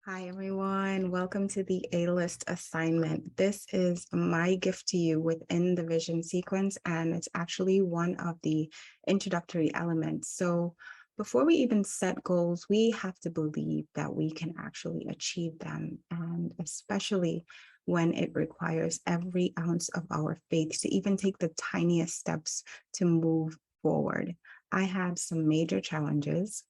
Hi, everyone. Welcome to the A-List assignment. This is my gift to you within the vision sequence, and it's actually one of the introductory elements. So before we even set goals, we have to believe that we can actually achieve them, and especially when it requires every ounce of our faith to even take the tiniest steps to move forward. I had some major challenges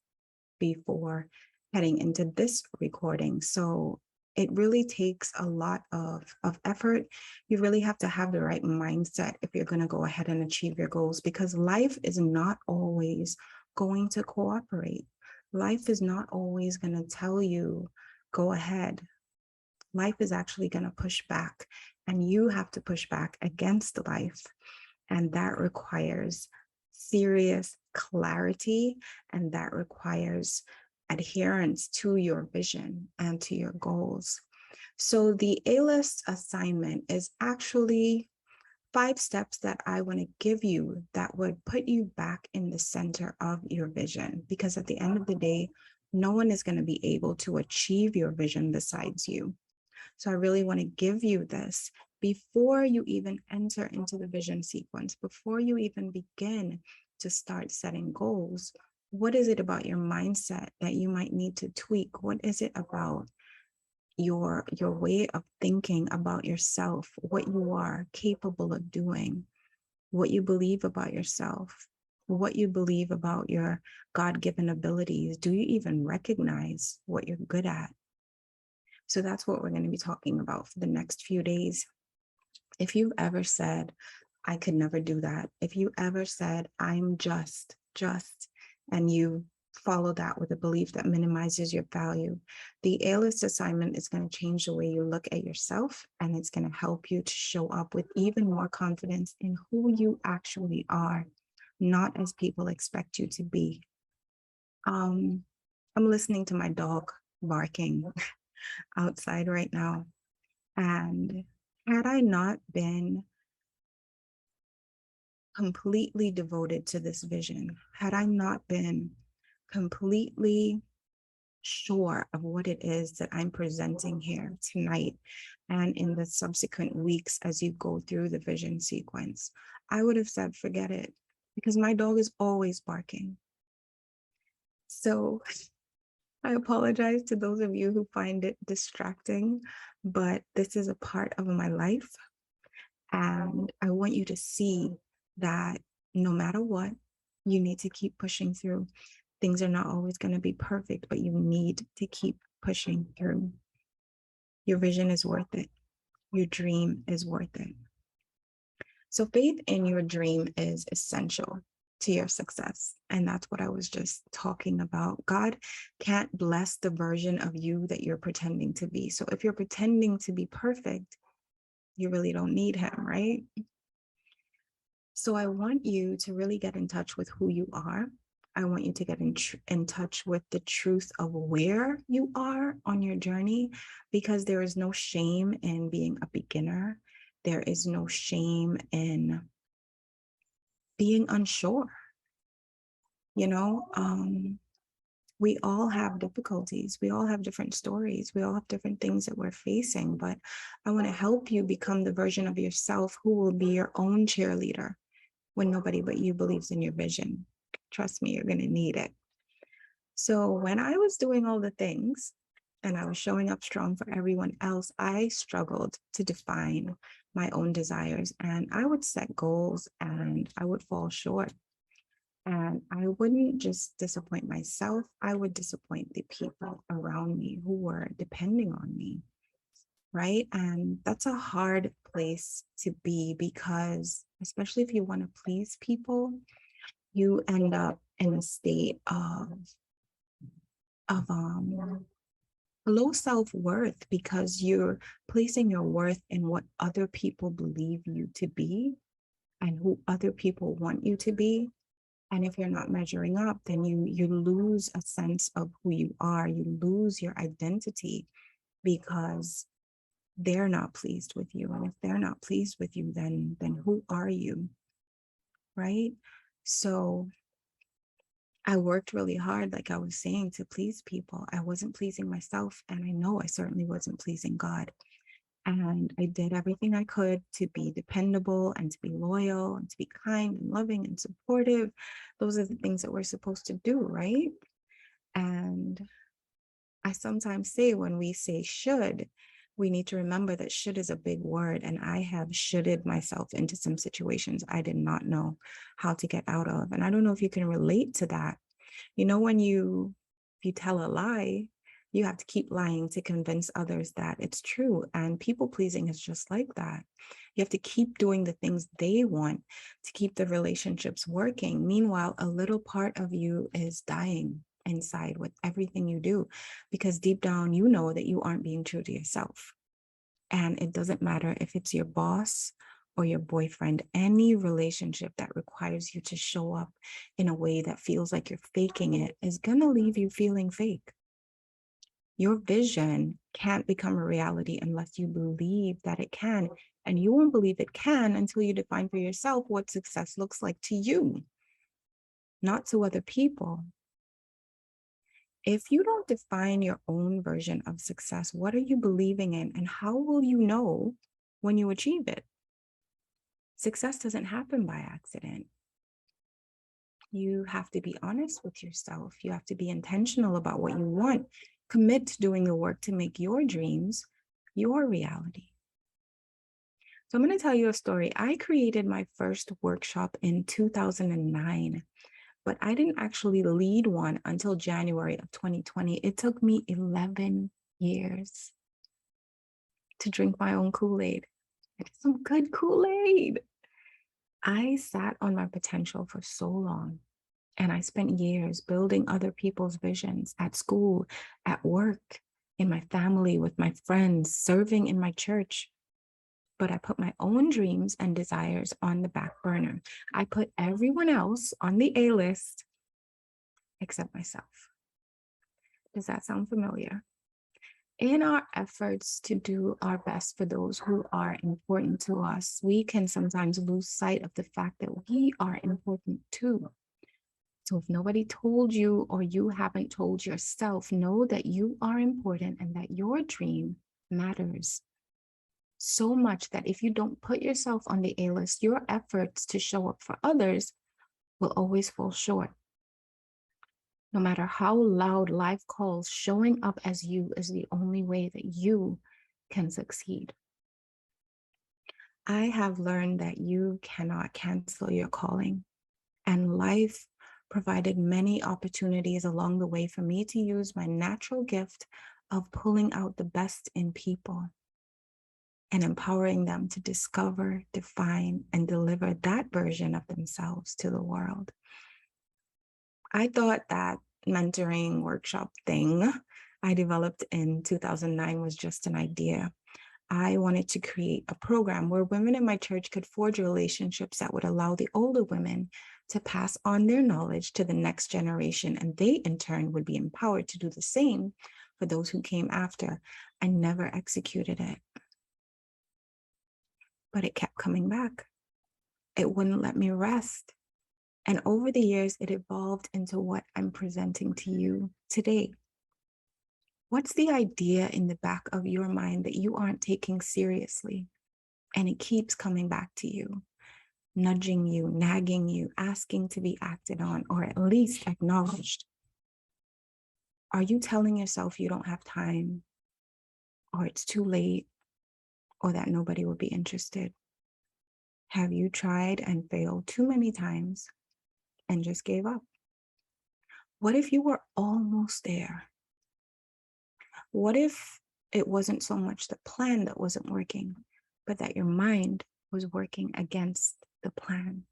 before heading into this recording. So it really takes a lot of effort. You really have to have the right mindset if you're going to go ahead and achieve your goals, because life is not always going to cooperate. Life is not always going to tell you, go ahead. Life is actually going to push back, and you have to push back against life. And that requires serious clarity, and that requires adherence to your vision and to your goals. So the A-List assignment is actually 5 steps that I want to give you that would put you back in the center of your vision, because at the end of the day, no one is going to be able to achieve your vision besides you. So I really want to give you this before you even enter into the vision sequence, before you even begin to start setting goals. What is it about your mindset that you might need to tweak? What is it about your way of thinking about yourself, what you are capable of doing, what you believe about yourself, what you believe about your God-given abilities? Do you even recognize what you're good at? So that's what we're going to be talking about for the next few days. If you've ever said, I could never do that, if you ever said, I'm just, and you follow that with a belief that minimizes your value, the A-List assignment is going to change the way you look at yourself, and it's going to help you to show up with even more confidence in who you actually are, not as people expect you to be. I'm listening to my dog barking outside right now. And had I not been completely devoted to this vision, had I not been completely sure of what it is that I'm presenting here tonight and in the subsequent weeks as you go through the vision sequence, I would have said, forget it, because my dog is always barking. So I apologize to those of you who find it distracting, but this is a part of my life. And I want you to see that no matter what, you need to keep pushing through. Things are not always going to be perfect, but you need to keep pushing through. Your vision is worth it. Your dream is worth it. So faith in your dream is essential to your success. And that's what I was just talking about. God can't bless the version of you that you're pretending to be. So if you're pretending to be perfect, you really don't need him, right? So I want you to really get in touch with who you are. I want you to get in touch with the truth of where you are on your journey, because there is no shame in being a beginner. There is no shame in being unsure. You know, we all have difficulties. We all have different stories. We all have different things that we're facing. But I want to help you become the version of yourself who will be your own cheerleader when nobody but you believes in your vision. Trust me, you're going to need it. So when I was doing all the things and I was showing up strong for everyone else, I struggled to define my own desires, and I would set goals and I would fall short. And I wouldn't just disappoint myself, I would disappoint the people around me who were depending on me. Right. And that's a hard place to be, because especially if you want to please people, you end up in a state of low self-worth, because you're placing your worth in what other people believe you to be and who other people want you to be. And if you're not measuring up, then you lose a sense of who you are. You lose your identity because they're not pleased with you. And if they're not pleased with you, then who are you? Right? So I worked really hard, like I was saying, to please people. I wasn't pleasing myself, and I know I certainly wasn't pleasing God. And I did everything I could to be dependable and to be loyal and to be kind and loving and supportive. Those are the things that we're supposed to do, right? And I sometimes say, when we say should, we need to remember that should is a big word. And I have shoulded myself into some situations I did not know how to get out of. And I don't know if you can relate to that. When if you tell a lie, you have to keep lying to convince others that it's true. And people pleasing is just like that. You have to keep doing the things they want to keep the relationships working. Meanwhile, a little part of you is dying inside with everything you do, because deep down, you know that you aren't being true to yourself. And it doesn't matter if it's your boss or your boyfriend, any relationship that requires you to show up in a way that feels like you're faking it is going to leave you feeling fake. Your vision can't become a reality unless you believe that it can. And you won't believe it can until you define for yourself what success looks like to you, not to other people. If you don't define your own version of success, what are you believing in, and how will you know when you achieve it? Success doesn't happen by accident. You have to be honest with yourself. You have to be intentional about what you want. Commit to doing the work to make your dreams your reality. So I'm going to tell you a story. I created my first workshop in 2009, but I didn't actually lead one until January of 2020. It took me 11 years to drink my own Kool-Aid. It's some good Kool-Aid. I sat on my potential for so long, and I spent years building other people's visions at school, at work, in my family, with my friends, serving in my church. But I put my own dreams and desires on the back burner. I put everyone else on the A list except myself. Does that sound familiar? In our efforts to do our best for those who are important to us, we can sometimes lose sight of the fact that we are important too. So if nobody told you, or you haven't told yourself, know that you are important and that your dream matters so much that if you don't put yourself on the A list, your efforts to show up for others will always fall short. No matter how loud life calls, showing up as you is the only way that you can succeed. I have learned that you cannot cancel your calling, and life provided many opportunities along the way for me to use my natural gift of pulling out the best in people and empowering them to discover, define, and deliver that version of themselves to the world. I thought that mentoring workshop thing I developed in 2009 was just an idea. I wanted to create a program where women in my church could forge relationships that would allow the older women to pass on their knowledge to the next generation, and they in turn would be empowered to do the same for those who came after. I never executed it, but it kept coming back. It wouldn't let me rest. And over the years, it evolved into what I'm presenting to you today. What's the idea in the back of your mind that you aren't taking seriously? And it keeps coming back to you, nudging you, nagging you, asking to be acted on, or at least acknowledged. Are you telling yourself you don't have time, or it's too late, or that nobody will be interested? Have you tried and failed too many times and just gave up? What if you were almost there? What if it wasn't so much the plan that wasn't working, but that your mind was working against the plan?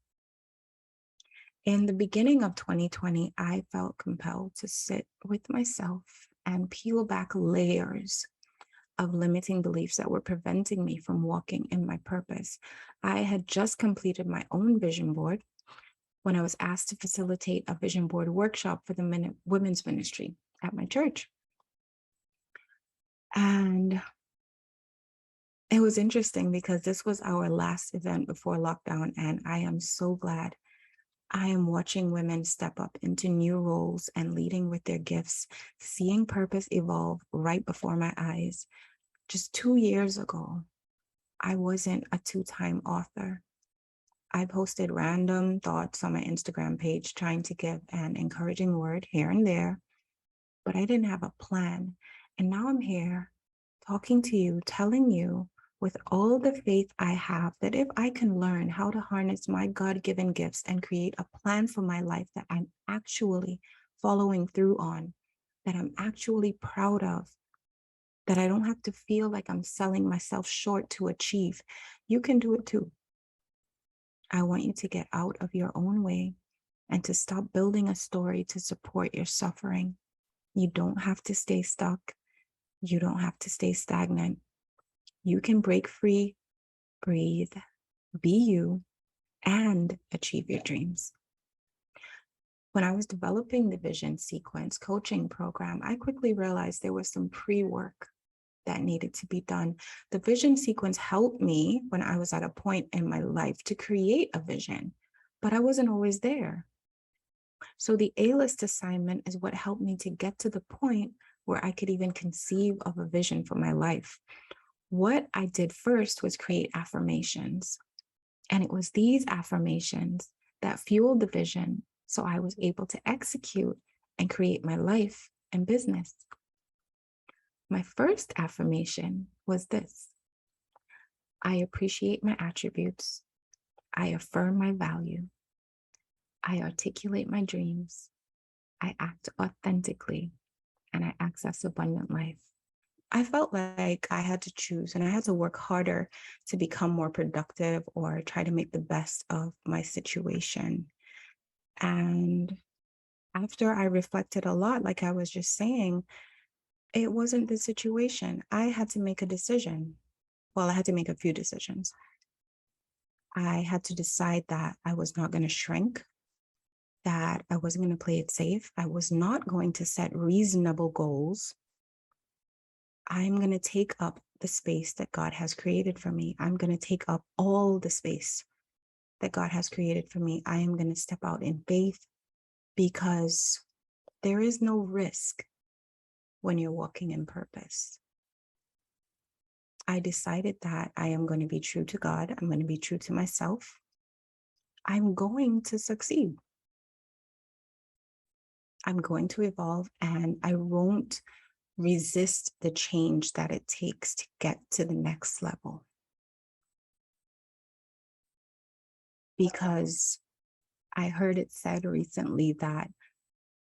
In the beginning of 2020, I felt compelled to sit with myself and peel back layers of limiting beliefs that were preventing me from walking in my purpose. I had just completed my own vision board when I was asked to facilitate a vision board workshop for the women's ministry at my church. And it was interesting because this was our last event before lockdown, and I am so glad I am watching women step up into new roles and leading with their gifts, seeing purpose evolve right before my eyes. Just 2 years ago, I wasn't a two-time author. I posted random thoughts on my Instagram page trying to give an encouraging word here and there, but I didn't have a plan. And now I'm here talking to you, telling you with all the faith I have that if I can learn how to harness my God-given gifts and create a plan for my life that I'm actually following through on, that I'm actually proud of, that I don't have to feel like I'm selling myself short to achieve, you can do it too. I want you to get out of your own way and to stop building a story to support your suffering. You don't have to stay stuck. You don't have to stay stagnant. You can break free, breathe, be you, and achieve your dreams. When I was developing the Vision Sequence coaching program, I quickly realized there was some pre-work that needed to be done. The Vision Sequence helped me when I was at a point in my life to create a vision, but I wasn't always there. So the A-list assignment is what helped me to get to the point where I could even conceive of a vision for my life. What I did first was create affirmations. And it was these affirmations that fueled the vision. So I was able to execute and create my life and business. My first affirmation was this: I appreciate my attributes. I affirm my value. I articulate my dreams. I act authentically, and I access abundant life. I felt like I had to choose and I had to work harder to become more productive or try to make the best of my situation. And after I reflected a lot, like I was just saying, it wasn't the situation. I had to make a decision. Well, I had to make a few decisions. I had to decide that I was not going to shrink, that I wasn't going to play it safe. I was not going to set reasonable goals. I'm going to take up the space that God has created for me. I'm going to take up all the space that God has created for me. I am going to step out in faith because there is no risk when you're walking in purpose. I decided that I am going to be true to God. I'm going to be true to myself. I'm going to succeed. I'm going to evolve, and I won't resist the change that it takes to get to the next level. Because I heard it said recently that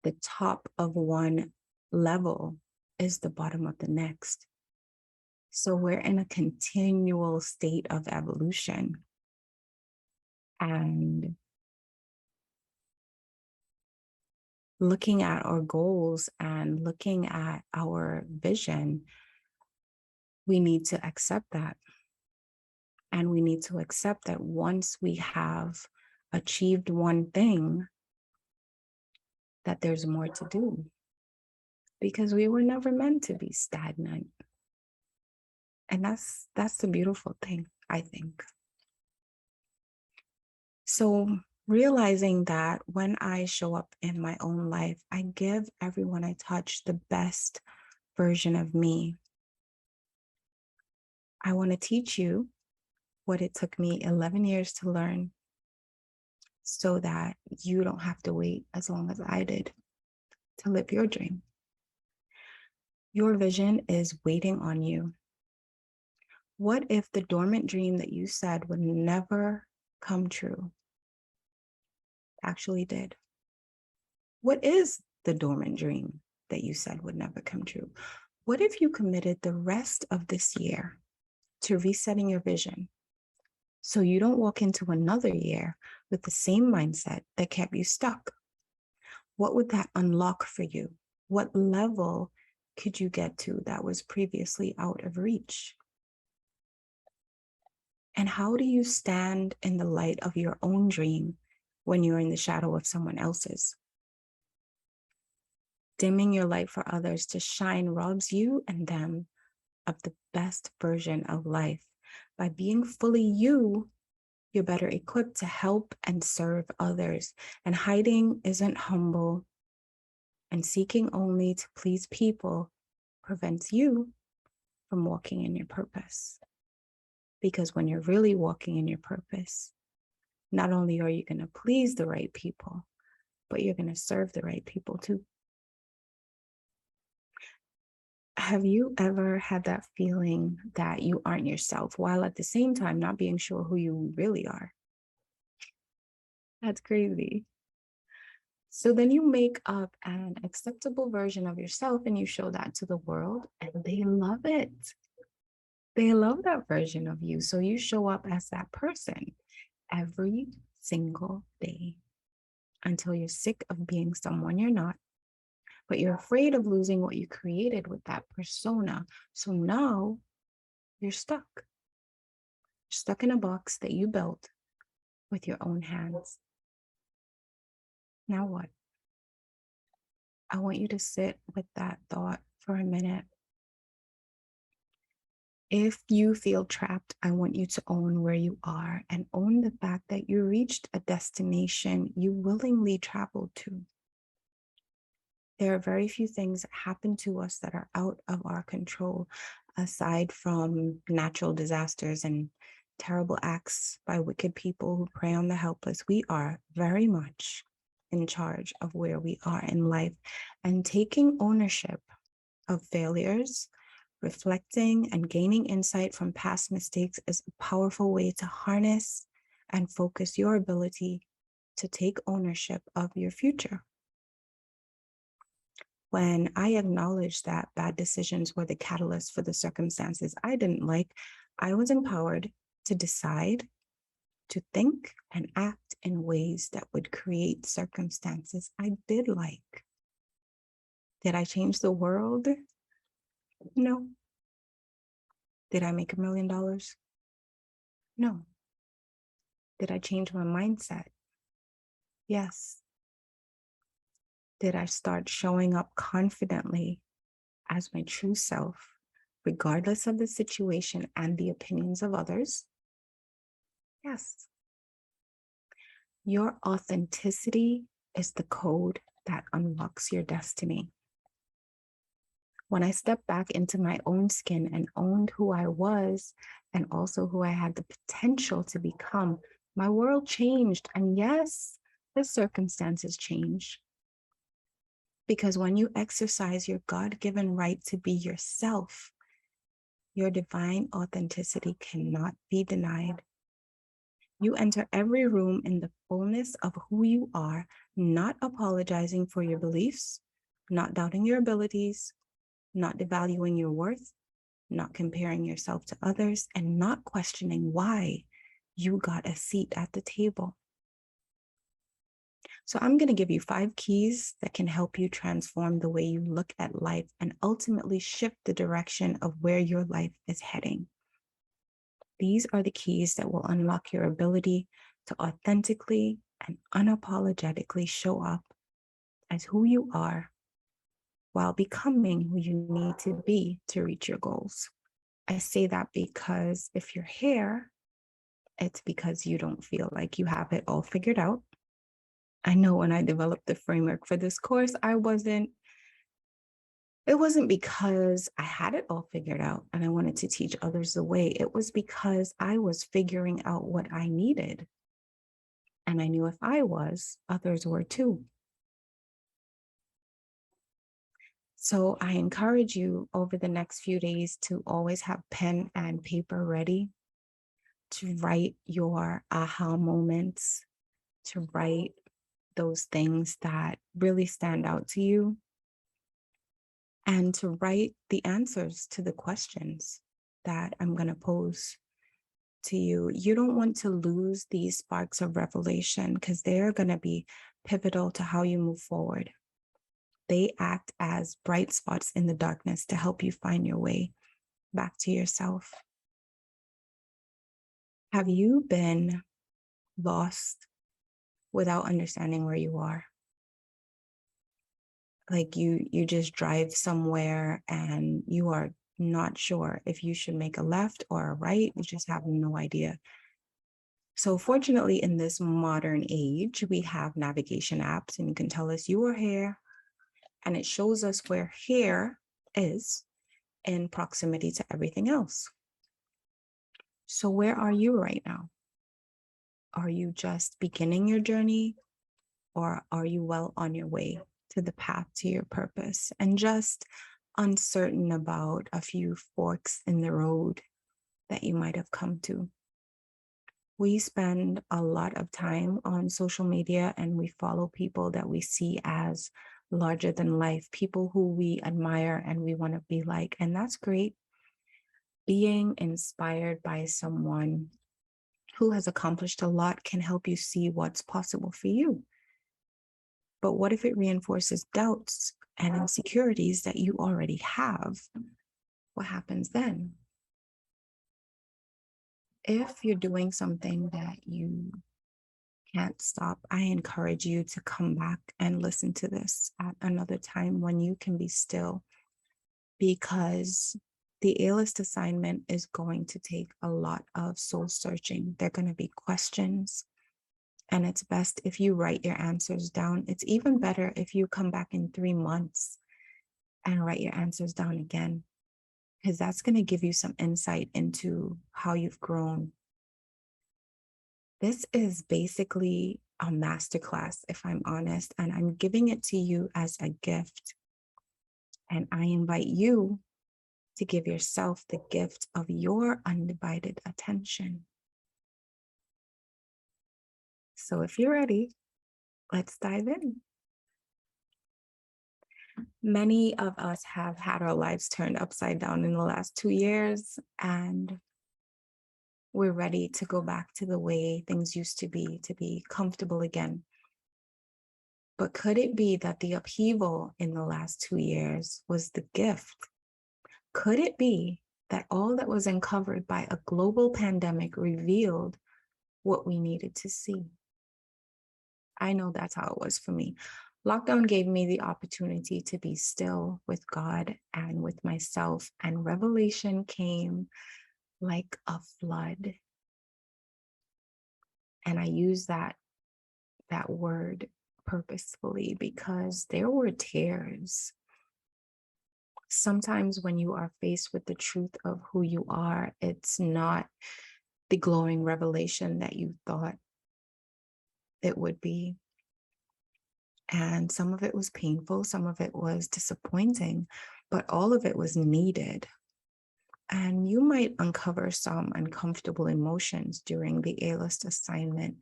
the top of one level is the bottom of the next. So we're in a continual state of evolution. And looking at our goals and looking at our vision, we need to accept that. And we need to accept that once we have achieved one thing, that there's more to do. Because we were never meant to be stagnant. And that's the beautiful thing, I think. So realizing that when I show up in my own life, I give everyone I touch the best version of me. I want to teach you what it took me 11 years to learn so that you don't have to wait as long as I did to live your dream. Your vision is waiting on you. What if the dormant dream that you said would never come true actually did? What is the dormant dream that you said would never come true? What if you committed the rest of this year to resetting your vision so you don't walk into another year with the same mindset that kept you stuck? What would that unlock for you? What level could you get to that was previously out of reach? And how do you stand in the light of your own dream when you're in the shadow of someone else's? Dimming your light for others to shine robs you and them of the best version of life. By being fully you, You're better equipped to help and serve others. And hiding isn't humble, and seeking only to please people prevents you from walking in your purpose. Because when you're really walking in your purpose, not only are you going to please the right people, but you're going to serve the right people too. Have you ever had that feeling that you aren't yourself while at the same time not being sure who you really are? That's crazy. So then you make up an acceptable version of yourself and you show that to the world, and they love it. They love that version of you. So you show up as that person every single day until you're sick of being someone you're not, but you're afraid of losing what you created with that persona. So now you're stuck. You're stuck in a box that you built with your own hands. Now what? I want you to sit with that thought for a minute. If you feel trapped, I want you to own where you are and own the fact that you reached a destination you willingly traveled to. There are very few things that happen to us that are out of our control, aside from natural disasters and terrible acts by wicked people who prey on the helpless. We are very much in charge of where we are in life, and taking ownership of failures, reflecting and gaining insight from past mistakes is a powerful way to harness and focus your ability to take ownership of your future. When I acknowledged that bad decisions were the catalyst for the circumstances I didn't like, I was empowered to decide, to think, and act in ways that would create circumstances I did like. Did I change the world? No. Did I make $1 million? No. Did I change my mindset? Yes. Did I start showing up confidently as my true self, regardless of the situation and the opinions of others? Yes. Your authenticity is the code that unlocks your destiny. When I stepped back into my own skin and owned who I was and also who I had the potential to become, my world changed. And yes, the circumstances changed. Because when you exercise your God-given right to be yourself, your divine authenticity cannot be denied. You enter every room in the fullness of who you are, not apologizing for your beliefs, not doubting your abilities, not devaluing your worth, not comparing yourself to others, and not questioning why you got a seat at the table. So I'm going to give you 5 keys that can help you transform the way you look at life and ultimately shift the direction of where your life is heading. These are the keys that will unlock your ability to authentically and unapologetically show up as who you are while becoming who you need to be to reach your goals. I say that because if you're here, it's because you don't feel like you have it all figured out. I know when I developed the framework for this course, it wasn't because I had it all figured out and I wanted to teach others the way. It was because I was figuring out what I needed. And I knew if I was, others were too. So I encourage you over the next few days to always have pen and paper ready, to write your aha moments, to write those things that really stand out to you, and to write the answers to the questions that I'm going to pose to you. You don't want to lose these sparks of revelation because they're going to be pivotal to how you move forward. They act as bright spots in the darkness to help you find your way back to yourself. Have you been lost without understanding where you are? Like you just drive somewhere and you are not sure if you should make a left or a right. You just have no idea. So fortunately, in this modern age, we have navigation apps and you can tell us you are here and it shows us where here is in proximity to everything else. So where are you right now? Are you just beginning your journey or are you well on your way to the path to your purpose and just uncertain about a few forks in the road that you might have come to? We spend a lot of time on social media and we follow people that we see as larger than life, people who we admire and we want to be like. And that's great. Being inspired by someone who has accomplished a lot can help you see what's possible for you. But what if it reinforces doubts and insecurities that you already have? What happens then? If you're doing something that you can't stop, I encourage you to come back and listen to this at another time when you can be still, because the A-list assignment is going to take a lot of soul searching. There are going to be questions, and it's best if you write your answers down. It's even better if you come back in 3 months and write your answers down again, because that's going to give you some insight into how you've grown. This is basically a masterclass, if I'm honest, and I'm giving it to you as a gift. And I invite you to give yourself the gift of your undivided attention. So if you're ready, let's dive in. Many of us have had our lives turned upside down in the last 2 years, and we're ready to go back to the way things used to be comfortable again. But could it be that the upheaval in the last 2 years was the gift? Could it be that all that was uncovered by a global pandemic revealed what we needed to see? I know that's how it was for me. Lockdown gave me the opportunity to be still with God and with myself, and revelation came like a flood. And I use that word purposefully because there were tears. Sometimes when you are faced with the truth of who you are, it's not the glowing revelation that you thought it would be. And some of it was painful, some of it was disappointing, but all of it was needed. And you might uncover some uncomfortable emotions during the A-list assignment.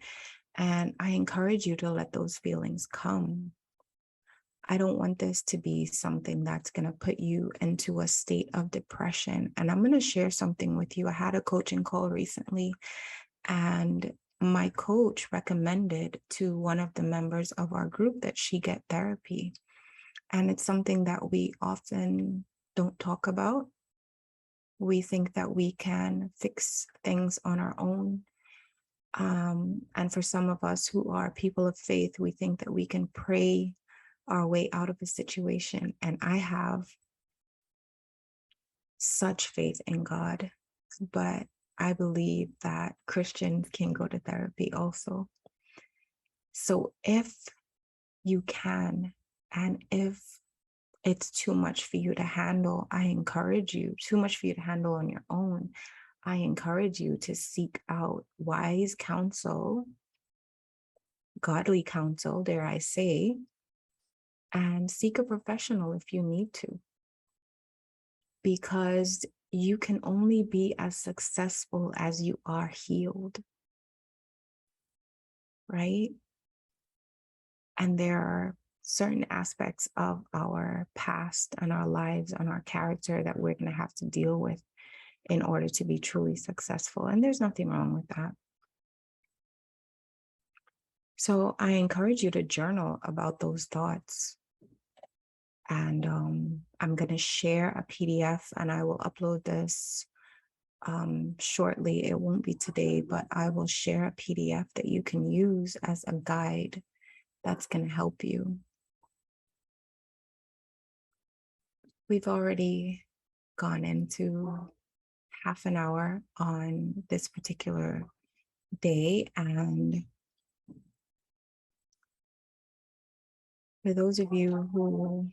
And I encourage you to let those feelings come. I don't want this to be something that's going to put you into a state of depression. And I'm going to share something with you. I had a coaching call recently, and my coach recommended to one of the members of our group that she get therapy. And it's something that we often don't talk about. We think that we can fix things on our own. And for some of us who are people of faith, we think that we can pray our way out of a situation. And I have such faith in God, but I believe that Christians can go to therapy also. So if you can, and if it's too much for you to handle, I encourage you, too much for you to handle on your own, I encourage you to seek out wise counsel, godly counsel, dare I say, and seek a professional if you need to. Because you can only be as successful as you are healed, right? And there are certain aspects of our past and our lives and our character that we're going to have to deal with in order to be truly successful. And there's nothing wrong with that. So I encourage you to journal about those thoughts. And I'm going to share a PDF and I will upload this shortly. It won't be today, but I will share a PDF that you can use as a guide that's going to help you. We've already gone into half an hour on this particular day. And for those of you who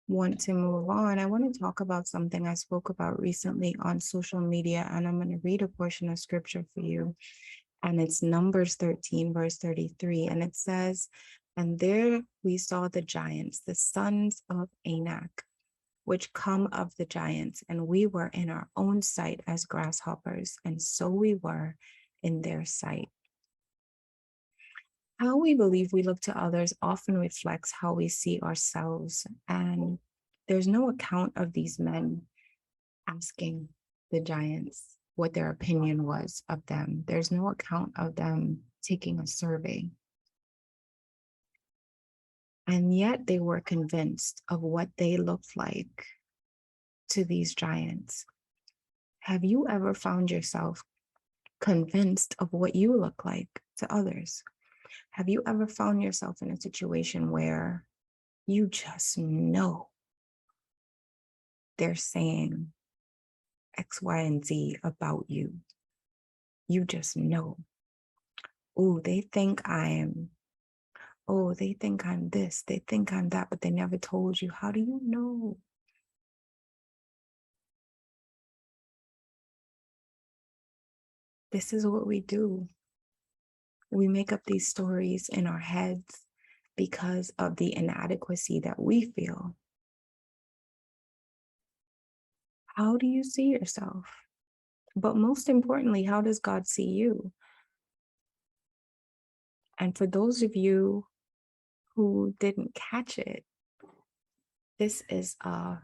want to move on, I want to talk about something I spoke about recently on social media, and I'm going to read a portion of scripture for you. And it's Numbers 13, verse 33. And it says, "And there we saw the giants, the sons of Anak, which come of the giants, and we were in our own sight as grasshoppers, and so we were in their sight." How we believe we look to others often reflects how we see ourselves. And there's no account of these men asking the giants what their opinion was of them. There's no account of them taking a survey. And yet they were convinced of what they looked like to these giants. Have you ever found yourself convinced of what you look like to others? Have you ever found yourself in a situation where you just know they're saying X, Y, and Z about you? You just know. Oh, they think I'm this, they think I'm that, but they never told you. How do you know? This is what we do. We make up these stories in our heads because of the inadequacy that we feel. How do you see yourself? But most importantly, how does God see you? And for those of you who didn't catch it, this is a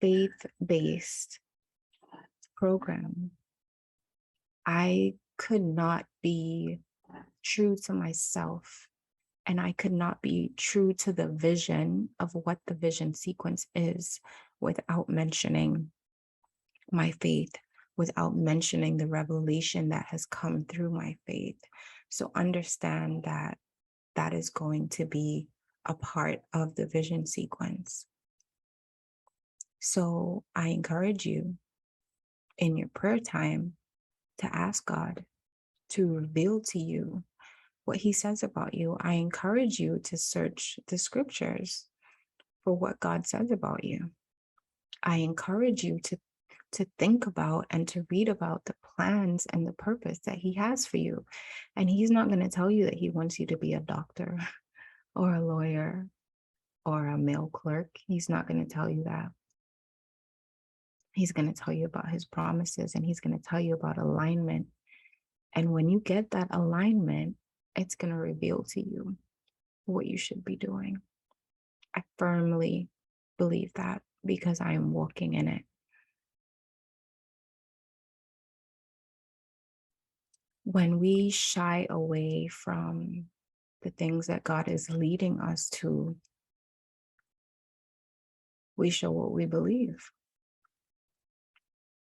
faith-based program. I could not be true to myself, and I could not be true to the vision of what the vision sequence is without mentioning my faith, without mentioning the revelation that has come through my faith. So understand that that is going to be a part of the vision sequence. So I encourage you in your prayer time to ask God to reveal to you what he says about you. I encourage you to search the scriptures for what God says about you. I encourage you to think about and to read about the plans and the purpose that he has for you. And he's not going to tell you that he wants you to be a doctor or a lawyer or a mail clerk. He's not going to tell you that. He's going to tell you about his promises, and he's going to tell you about alignment. And when you get that alignment, it's going to reveal to you what you should be doing. I firmly believe that because I am walking in it. When we shy away from the things that God is leading us to, we show what we believe.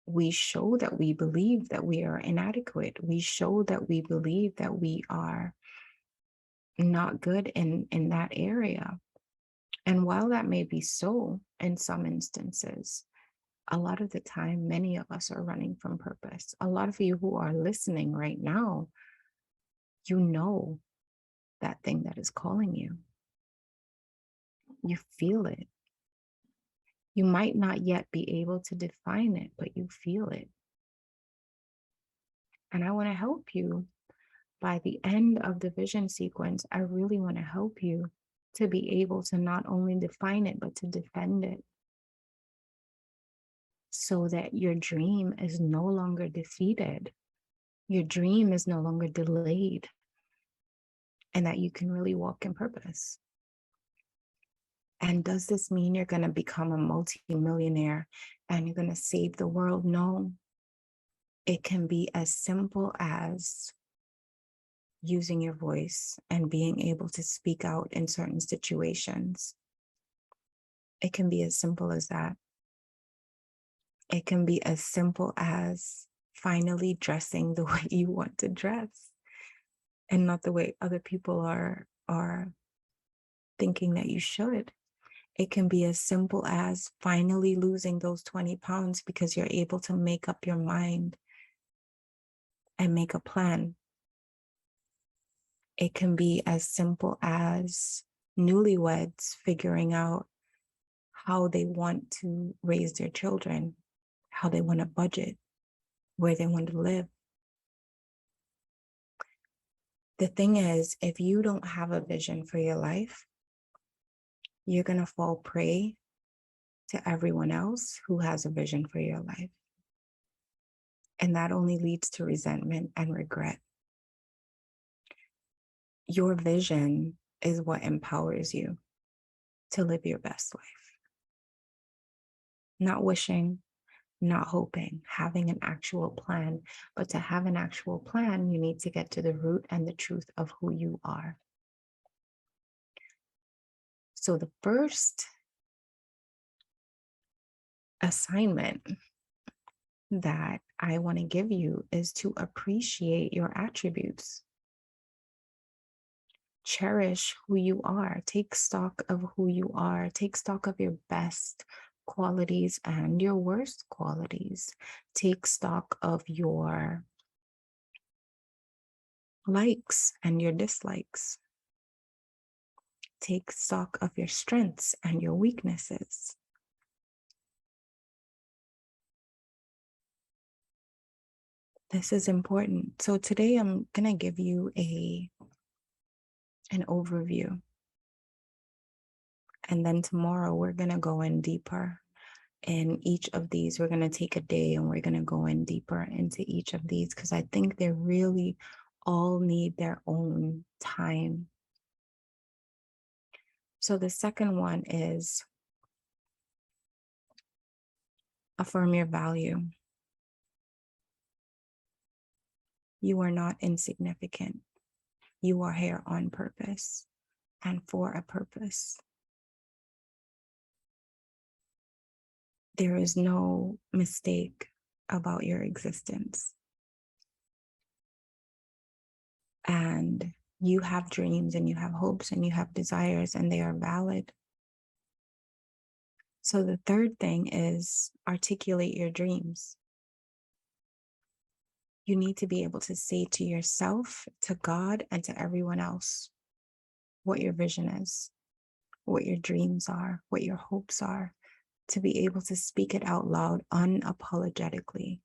We show that we believe that we are inadequate. We show that we believe that we are not good in that area. And while that may be so in some instances, a lot of the time, many of us are running from purpose. A lot of you who are listening right now, you know that thing that is calling you. You feel it. You might not yet be able to define it, but you feel it. And I want to help you. By the end of the vision sequence, I really want to help you to be able to not only define it, but to defend it, so that your dream is no longer defeated. Your dream is no longer delayed, and that you can really walk in purpose. And does this mean you're going to become a multi-millionaire and you're going to save the world? No. It can be as simple as using your voice and being able to speak out in certain situations. It can be as simple as that. It can be as simple as finally dressing the way you want to dress and not the way other people are thinking that you should. It can be as simple as finally losing those 20 pounds because you're able to make up your mind and make a plan. It can be as simple as newlyweds figuring out how they want to raise their children, how they want to budget, where they want to live. The thing is, if you don't have a vision for your life, you're going to fall prey to everyone else who has a vision for your life. And that only leads to resentment and regret. Your vision is what empowers you to live your best life. Not wishing, not hoping, having an actual plan. But to have an actual plan, you need to get to the root and the truth of who you are. So the first assignment that I want to give you is to appreciate your attributes. Cherish who you are. Take stock of who you are. Take stock of your best qualities and your worst qualities. Take stock of your likes and your dislikes. Take stock of your strengths and your weaknesses. This is important. So today I'm going to give you an overview. And then tomorrow we're going to go in deeper in each of these. We're going to take a day and we're going to go in deeper into each of these because I think they really all need their own time. So the second one is affirm your value. You are not insignificant. You are here on purpose and for a purpose. There is no mistake about your existence. And you have dreams and you have hopes and you have desires and they are valid. So the third thing is articulate your dreams. You need to be able to say to yourself, to God, and to everyone else what your vision is, what your dreams are, what your hopes are, to be able to speak it out loud unapologetically.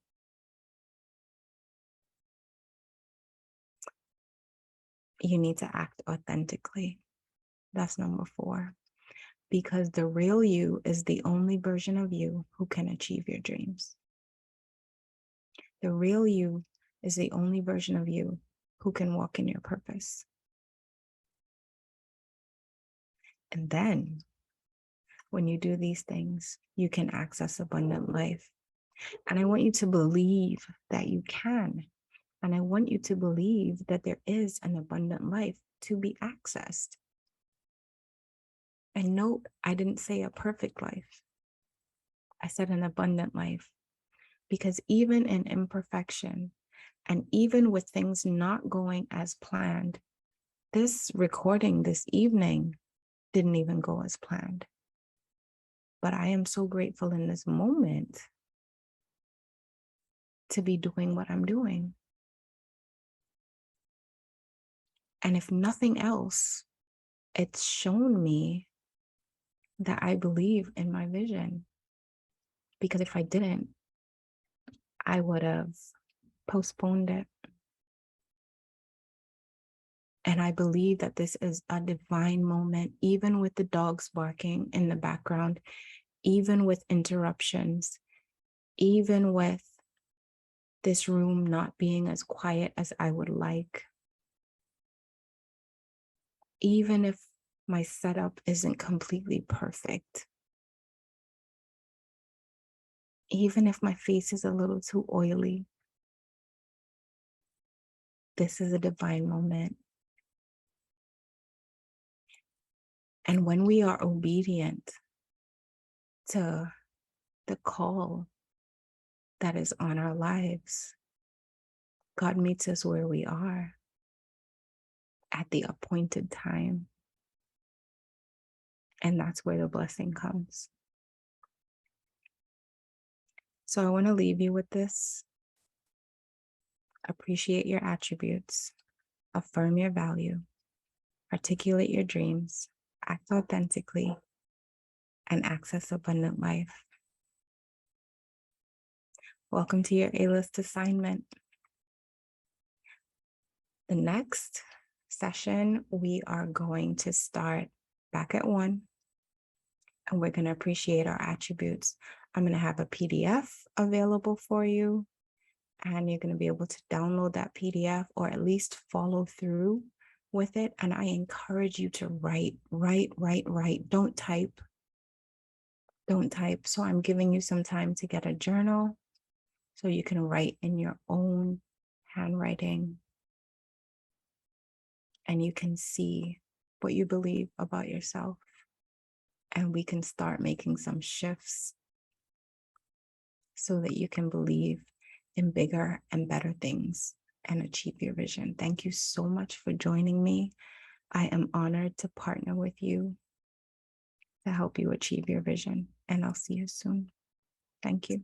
You need to act authentically. That's number 4. Because the real you is the only version of you who can achieve your dreams. The real you is the only version of you who can walk in your purpose. And then when you do these things, you can access abundant life. And I want you to believe that you can. And I want you to believe that there is an abundant life to be accessed. And note, I didn't say a perfect life. I said an abundant life. Because even in imperfection, and even with things not going as planned, this recording this evening didn't even go as planned. But I am so grateful in this moment to be doing what I'm doing. And if nothing else, it's shown me that I believe in my vision. Because if I didn't, I would have postponed it. And I believe that this is a divine moment, even with the dogs barking in the background, even with interruptions, even with this room not being as quiet as I would like. Even if my setup isn't completely perfect. Even if my face is a little too oily. This is a divine moment. And when we are obedient to the call that is on our lives, God meets us where we are at the appointed time. And that's where the blessing comes. So I want to leave you with this. appreciate your attributes, affirm your value, articulate your dreams, act authentically, and access abundant life. Welcome to your A-List assignment. The next session, we are going to start back at 1, and we're going to appreciate our attributes. I'm going to have a PDF available for you, and you're going to be able to download that PDF or at least follow through with it. And I encourage you to write. Don't type. So I'm giving you some time to get a journal so you can write in your own handwriting and you can see what you believe about yourself. And we can start making some shifts so that you can believe in bigger and better things and achieve your vision. Thank you so much for joining me. I am honored to partner with you to help you achieve your vision, and I'll see you soon. Thank you.